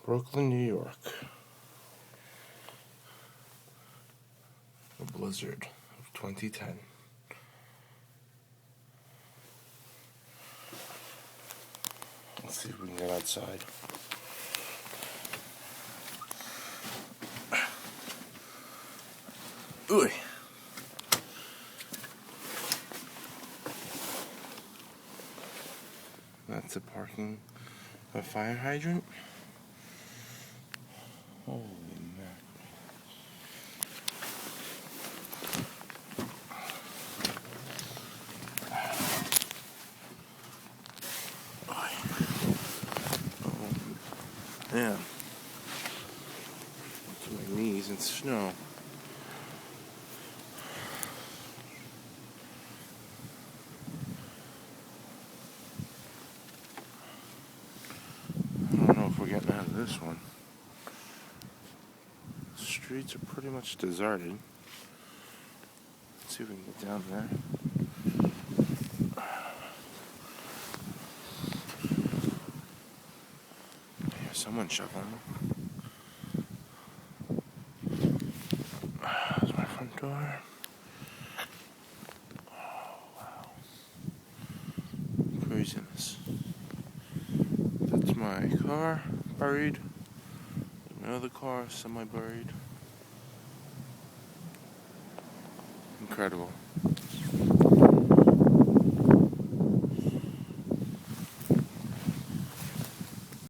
Brooklyn, New York. A blizzard of 2010. Let's see if we can get outside. Ooh. That's a fire hydrant. Holy mackerel. Oh, yeah. To my knees in snow. I don't know if we're getting out of this one. The streets are pretty much deserted. Let's see if we can get down there. Here's someone shoveling. There's my front door. Oh, wow. Craziness. That's my car, buried. My other car, semi-buried. Incredible.